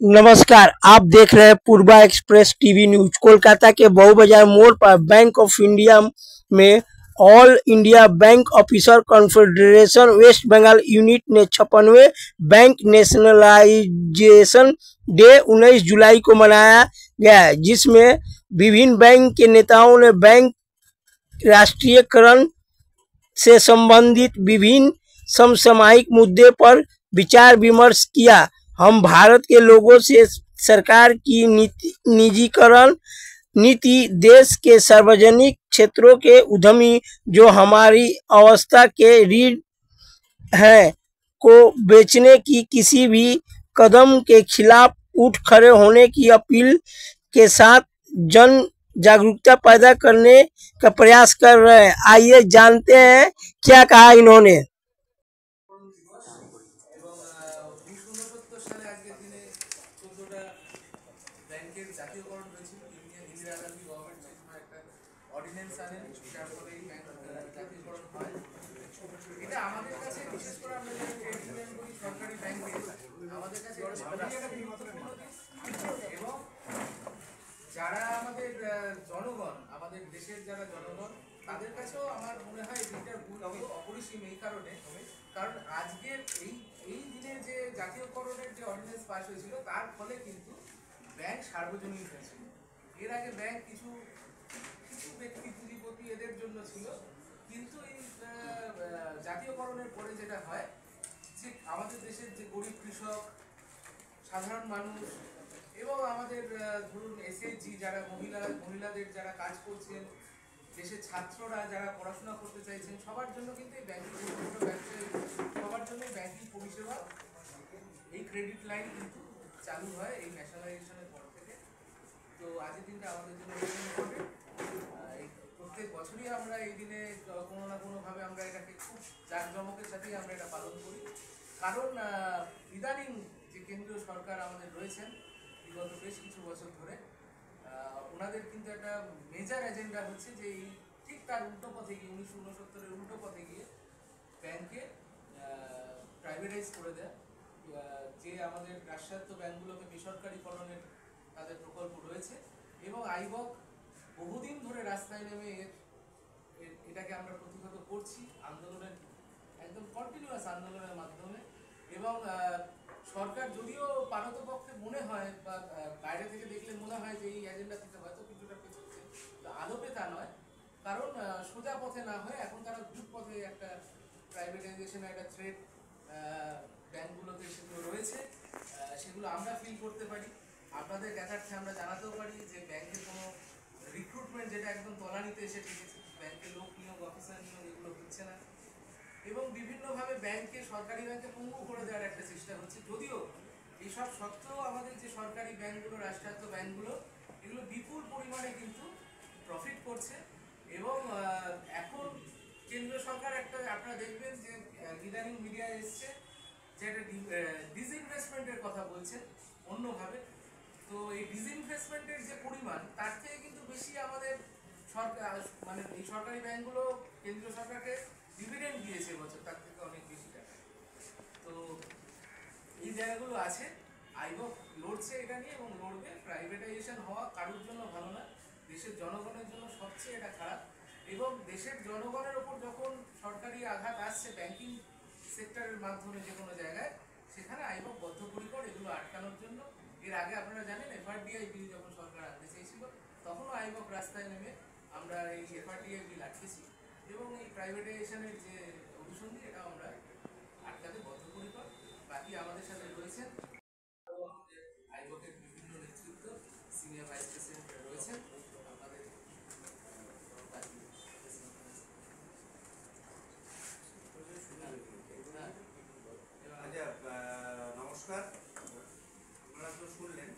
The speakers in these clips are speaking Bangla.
नमस्कार, आप देख रहे हैं Purva express TV news. Kolkata के बहू बाजार मोड़ पर बैंक ऑफ इंडिया में all India bank officer confederation West Bengal unit ने 56वें बैंक नेशनलाइजेशन डे 19 जुलाई को मनाया गया है, जिसमें विभिन्न बैंक के नेताओं ने बैंक राष्ट्रीयकरण से संबंधित विभिन्न समसामयिक मुद्दे पर विचार विमर्श किया। हम भारत के लोगों से सरकार की निजीकरण नीति, देश के सार्वजनिक क्षेत्रों के उद्यमी जो हमारी अवस्था के ऋण हैं को बेचने की किसी भी कदम के खिलाफ उठ खड़े होने की अपील के साथ जन जागरूकता पैदा करने का प्रयास कर रहे हैं। आइए जानते हैं क्या कहा इन्होंने। ব্যাংকের জাতীয়করণ হয়েছিল ইন্দিরা গান্ধী গভর্নমেন্ট যে সময় একটা অর্ডিন্যান্স আনেন, যার ফলে এই ব্যাংক জাতীয়করণ হয়। এটা আমাদের কাছে বিশেষ করে আমরা যে ক্রেডিট ইউনিয়ন করি, সরকারি ব্যাংকে আমাদের কাছে এবং যারা আমাদের জনগণ, আমাদের দেশের যারা জনগণ, তাদের কাছেও আমার মনে হয় এটার গুরুত্ব অপরিসীম। এই কারণে, কারণ আজকের এই দিনে যে জাতীয়করণের যে অর্ডিন্যান্স পাস হয়েছিল, তার ফলে কিন্তু ব্যাংক সার্বজনীন হয়েছিল। এর আগে ব্যাংক কিছু ব্যক্তি পুঁজিপতি এদের জন্য ছিল, কিন্তু এই জাতীয়করণের পরে যেটা হয় যে আমাদের দেশের যে গরিব কৃষক, সাধারণ মানুষ এবং আমাদের ধরুন এসএইচজি যারা মহিলাদের যারা কাজ করছেন, দেশের ছাত্ররা যারা পড়াশোনা করতে চাইছেন, সবার জন্য কিন্তু এই ব্যাংকিং সবার জন্য ব্যাংকিং পরিষেবা, এই ক্রেডিট লাইন কিন্তু চালু হয় এই ন্যাশনালাইজেশনের পর থেকে। তো আজকের দিনটা আমাদের জন্য প্রত্যেক বছরই আমরা এই দিনে কোনো না কোনোভাবে আমরা এটাকে খুব জাঁকজমকের সাথেই আমরা এটা পালন করি। কারণ ইদানিং যে কেন্দ্রীয় সরকার আমাদের রয়েছেন বিগত বেশ কিছু বছর ধরে, ওনাদের কিন্তু একটা মেজর এজেন্ডা হচ্ছে যে এই ঠিক তার উল্টো পথে গিয়ে 1969-এর উল্টো পথে গিয়ে ব্যাংকে প্রাইভেটাইজ করে দেয়। যে আমাদের রাষ্ট্রায়ত্ত ব্যাংকগুলোকে বেসরকারিকরণের তাদের প্রকল্প রয়েছে এবং আইবক বহুদিন ধরে রাস্তায় নেমে এটাকে আমরা প্রতিহত করছি আন্দোলনের, একদম কন্টিনিউয়াস আন্দোলনের মাধ্যমে। এবং সরকার যদিও পারতপক্ষে মনে হয় বা বাইরে থেকে দেখলে মনে হয় যে এই এজেন্ডা থেকে হয়তো কিছুটা পেছচ্ছে, আদপে তা নয়। কারণ সোজা পথে না হয়ে এখন তারা ঘুর পথে একটা প্রাইভেটাইজেশনের একটা থ্রেড ব্যাংকগুলোতে সেগুলো রয়েছে, সেগুলো আমরা ফিল করতে পারি। আপনাদের জ্ঞাতার্থে আমরা জানাতেও পারি যে ব্যাংকের কোনো রিক্রুটমেন্ট যেটা একদম তলানিতে এসে ঠেকেছে, ব্যাংকের লোক নিয়োগ, অফিসার নিয়োগ এগুলো হচ্ছে না এবং বিভিন্নভাবে ব্যাংকে, সরকারি ব্যাংকে পঙ্গু করে দেওয়ার একটা চেষ্টা হচ্ছে। যদিও এইসব সত্ত্বেও আমাদের যে সরকারি ব্যাংকগুলো, রাষ্ট্রায়ত্ত ব্যাংকগুলো, এগুলো বিপুল পরিমাণে কিন্তু প্রফিট করছে। এবং এখন কেন্দ্রীয় সরকার একটা, আপনারা দেখবেন যে ইদানিং মিডিয়ায় এসছে যে একটা ডিসইনভেস্টমেন্টের কথা বলছেন অন্যভাবে। তো এই ডিসইনভেস্টমেন্টের যে পরিমাণ, তার থেকে কিন্তু বেশি আমাদের সরকার, মানে এই সরকারি ব্যাংকগুলো কেন্দ্রীয় সরকারকে ডিভিডেন্ড দিয়েছে বছর, তার থেকে অনেক বেশি টাকা। তো এই জায়গাগুলো আছে, আইবক লড়ছে এটা নিয়ে এবং লড়বে। প্রাইভেটাইজেশন হওয়া কারোর জন্য ভালো না, দেশের জনগণের জন্য সবচেয়ে এটা খারাপ। এবং দেশের জনগণের ওপর যখন সরকারি আঘাত আসছে ব্যাংকিং সেক্টরের মাধ্যমে যে কোনো জায়গায়, সেখানে আইবক বদ্ধপরিকর এগুলো আটকানোর জন্য। এর আগে আপনারা জানেন এফআরডিআই বিল যখন সরকার আনতে চেয়েছিল, তখনও আইবক রাস্তায় নেমে আমরা এই এফআরডিআই বিল আটকেছি এবং এই প্রাইভেটাইজেশনের যে অভিসন্ধি, এটাও আমরা আটকাতে বদ্ধপরিকর। বাকি আমাদের সাথে রয়েছেন আইবকের বিভিন্ন নেতৃত্ব, সিনিয়র ভাইস প্রেসিডেন্ট রয়েছেন আপনাদের। নমস্কার। আপনারা তো শুনলেন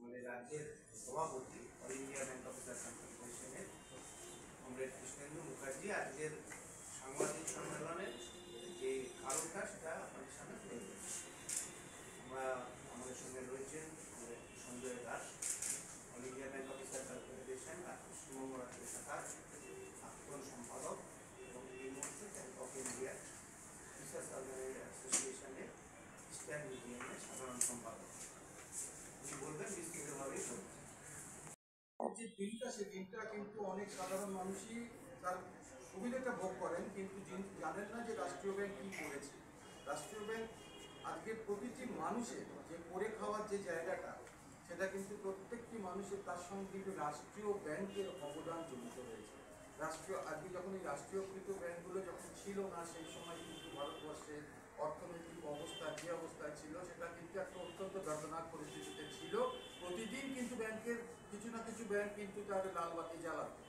মানে রাজ্যের সভাপতি অল ইন্ডিয়া ব্যাংক অফিসার কনফেডারেশনের কমরেড কৃষ্ণেন্দু মুখার্জি আজকের সাংবাদিক সম্মেলনের যে কারণটা সেটা আপনাদের সামনে তুলে ধরেছি। আমাদের সঙ্গে রয়েছেন Sanjay Das, all India bank officer confederation Paschimbanga রাজ্য শাখার প্রাক্তন সম্পাদক এবং এই মুহূর্তে ব্যাংক অফ ইন্ডিয়া অফিসার্স অ্যাসোসিয়েশনের ইস্টার্ন রিজিয়নের সাধারণ সম্পাদক। দিনটা সে দিনটা কিন্তু অনেক সাধারণ মানুষই তার সুবিধাটা ভোগ করেন, কিন্তু জানেন না যে রাষ্ট্রীয় ব্যাংক কী করেছে। রাষ্ট্রীয় ব্যাংক আজকে প্রতিটি মানুষের যে করে খাওয়ার যে জায়গাটা, সেটা কিন্তু প্রত্যেকটি মানুষের তার সঙ্গে কিন্তু রাষ্ট্রীয় ব্যাংকের অবদান জড়িত রয়েছে। রাষ্ট্রীয় আজকে যখন এই রাষ্ট্রীয়কৃত ব্যাংকগুলো যখন ছিল না, সেই সময় কিন্তু ভারতবর্ষের অর্থনৈতিক অবস্থা যে অবস্থায় ছিল, সেটা কিন্তু একটা অত্যন্ত দর্দনাক পরিস্থিতিতে ছিল। প্রতিদিন কিন্তু ব্যাংকের কিছু না কিছু ব্যাংক কিন্তু তাদের লাল বাতি জ্বালাতো।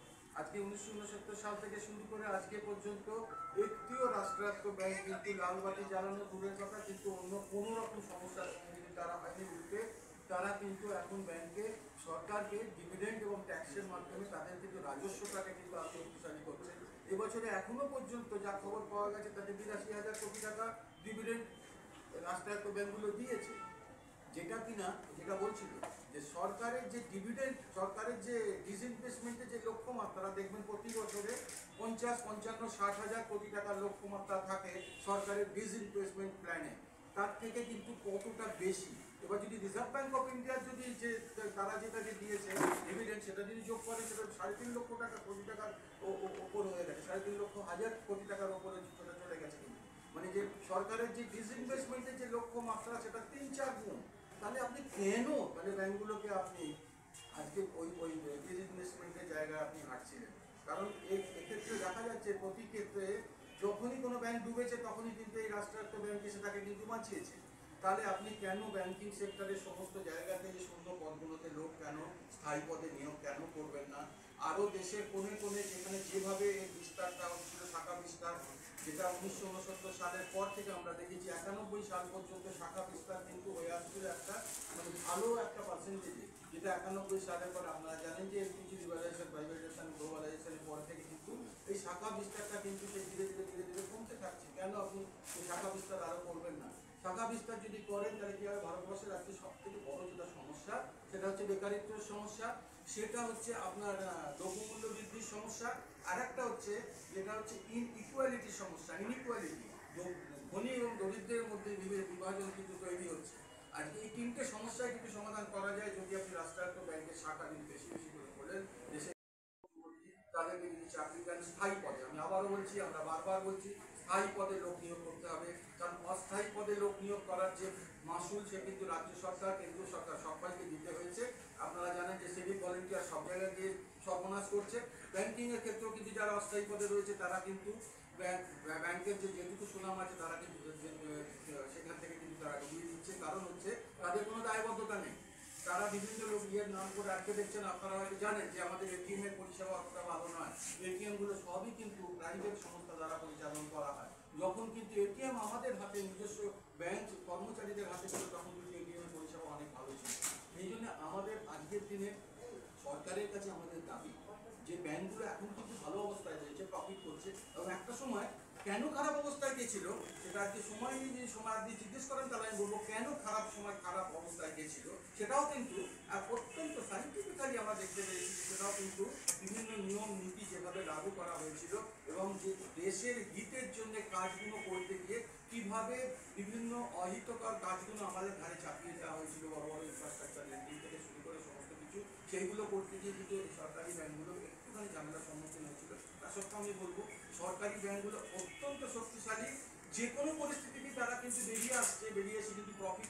আজকে 1969 সাল থেকে শুরু করে আজকে পর্যন্ত একটিও রাষ্ট্রায়ত্ত ব্যাংক কিন্তু লাল বাতি জ্বালানো দূরের কথা, কিন্তু অন্য কোনো রকম সমস্যার সম্মুখীন তারা হয়নি। উল্টে তারা কিন্তু এখন ব্যাংকে সরকারকে ডিভিডেন্ড এবং ট্যাক্সের মাধ্যমে তাদের কিন্তু রাজস্বটাকে কিন্তু আরো শক্তিশালী করছে। এবছরে এখনো পর্যন্ত যা খবর পাওয়া গেছে, তাতে 82,000 কোটি টাকা ডিভিডেন্ড রাষ্ট্রায়ত্ত ব্যাংকগুলো দিয়েছে। যেটা বলছিল যে সরকারের যে ডিভিডেন্ড, সরকারের যে ডিসইনভেস্টমেন্টের যে লক্ষ্যমাত্রা, দেখবেন প্রতি বছরে 50, 55, 60,000 কোটি টাকার লক্ষ্যমাত্রা থাকে সরকারের ডিসইনভেস্টমেন্ট প্ল্যানে। তার থেকে কিন্তু কতটা বেশি। এবার যদি রিজার্ভ ব্যাঙ্ক অফ ইন্ডিয়ার যদি যে তারা যেটাকে দিয়েছে ডিভিডেন্ড, সেটা যদি যোগ করে, সেটা 3.5 লক্ষ কোটি টাকার ওপর হয়ে গেছে, 3.5 লক্ষ হাজার কোটি টাকার ওপরে চলে গেছে। কিন্তু মানে যে সরকারের যে ডিসইনভেস্টমেন্টের যে লক্ষ্যমাত্রা, সেটা 3-4 গুণ। তাহলে আপনি কেন তাহলে ব্যাংকগুলোকে আপনি আজকে ওই ডিসইনভেস্টমেন্টের জায়গায় আপনি হাঁটছিলেন? কারণ এক্ষেত্রে দেখা যাচ্ছে প্রতি ক্ষেত্রে যখনই কোনো ব্যাংক ডুবেছে, তখনই কিন্তু এই রাষ্ট্রায়ত্ত ব্যাংক এসে তাকে কিন্তু বাঁচিয়েছে। তাহলে আপনি কেন ব্যাংকিং সেক্টরের সমস্ত জায়গাতে যে শূন্য পদগুলোতে লোক কেন স্থায়ী পদে নিয়োগ কেন করবেন না? আরও দেশের কোণে কোণে যেখানে যেভাবে এর বিস্তারটা হচ্ছিল, শাখা বিস্তার, যেটা 1969 সালের পর থেকে আমরা দেখেছি 91 সাল পর্যন্ত শাখা বিস্তার কিন্তু হয়ে আসছিল একটা মানে ভালো একটা পার্সেন্টেজে, যেটা 91 সালের পর আপনারা জানেন যে এলপিজি লিবারাইজেশন, প্রাইভেটাইজেশন, গ্লোবালাইজেশনের পর থেকে কিন্তু এই শাখা বিস্তারটা কিন্তু সে ধীরে ধীরে কমতে থাকছে। কেন আপনি এই শাখা বিস্তার আরও করবেন না? শাখা বিস্তার যদি করেন, তাহলে কি হবে? ভারতবর্ষের আজকে সব থেকে বড় যেটা সমস্যা, সেটা হচ্ছে বেকারিত্বের সমস্যা, সেটা হচ্ছে আপনার দ্রব্যমূল্য বৃদ্ধির সমস্যা, আর একটা হচ্ছে যেটা হচ্ছে ইনইকুয়ালিটির সমস্যা, ইনইকুয়ালিটি, ধনী এবং দরিদ্রের মধ্যে বিভাজন কিন্তু তৈরি হচ্ছে। আজকে এই তিনটে সমস্যায় কিন্তু সমাধান করা যায় যদি আপনি রাষ্ট্রায়ত্ত ব্যাংকের শাখা যদি বেশি বেশি করে খোলেন। দেশে তাদেরকে যদি চাকরি দেন স্থায়ী পদে, আমি আবারও বলছি, আমরা বারবার বলছি, স্থায়ী পদে লোক নিয়োগ করতে হবে। কারণ অস্থায়ী পদে লোক নিয়োগ করার যে মাসুল, সে কিন্তু রাজ্য সরকার, কেন্দ্রীয় সরকার সবাইকে দিতে হয়েছে। আপনারা জানেন যে সিভিক ভলেন্টিয়ার সব জায়গায় দিয়ে সর্বনাশ করছে। ব্যাংকিংয়ের ক্ষেত্রেও কিন্তু যারা অস্থায়ী পদে রয়েছে, তারা কিন্তু ব্যাংকের যেটুকু সুনাম আছে, তারা কিন্তু সেখান থেকে কিন্তু তারা ডুবিয়ে দিচ্ছে। কারণ হচ্ছে তাদের কোনো দায়বদ্ধতা নেই। তারা বিভিন্ন লোক ইয়ের নাম করে আজকে দেখছেন, আপনারা হয়তো জানেন যে আমাদের এটিএম এর পরিষেবা অতটা ভালো নয়। এটিএম গুলো সবই কিন্তু প্রাইভেট সংস্থা দ্বারা পরিচালনা করা হয়। যখন কিন্তু এটিএম আমাদের হাতে, নিজস্ব ব্যাংক কর্মচারীদের হাতে ছিল, তখন কিন্তু এটিএম এর পরিষেবা অনেক ভালো ছিল। এই জন্য আমাদের আজকের দিনে সরকারের কাছে আমাদের দাবি যে ব্যাংকগুলো এখন কিন্তু ভালো অবস্থায় রয়েছে, প্রফিট করছে, এবং একটা সময় কেন খারাপ অবস্থায় গেছিল, সেটা আজকে সময় আপনি জিজ্ঞেস করেন, তাহলে আমি বলবো কেন খারাপ অবস্থায় গেছিল। সেটাও কিন্তু অত্যন্ত সাইন্টিফিক্যালি আমরা দেখতে পেয়েছি। সেটাও কিন্তু বিভিন্ন নিয়ম নীতি যেভাবে লাগু করা হয়েছিল, এবং যে দেশের হিতের জন্য কাজগুলো করতে গিয়ে কিভাবে বিভিন্ন অহিতকর কাজগুলো আমাদের ঘাড়ে চাপিয়ে দেওয়া হয়েছিল, বড় বড় ইনফ্রাস্ট্রাকচার লেন্ডিং থেকে শুরু করে সমস্ত কিছু, সেইগুলো করতে গিয়ে কিন্তু সরকারি ব্যাংকগুলো একটুখানি ঝামেলার সম্মুখীন হয়েছিল। তা সত্ত্বেও আমি বলবো সরকারি ব্যাংকগুলো অত্যন্ত শক্তিশালী। যে কোনো পরিস্থিতিতে তারা কিন্তু বেরিয়ে এসে কিন্তু প্রফিট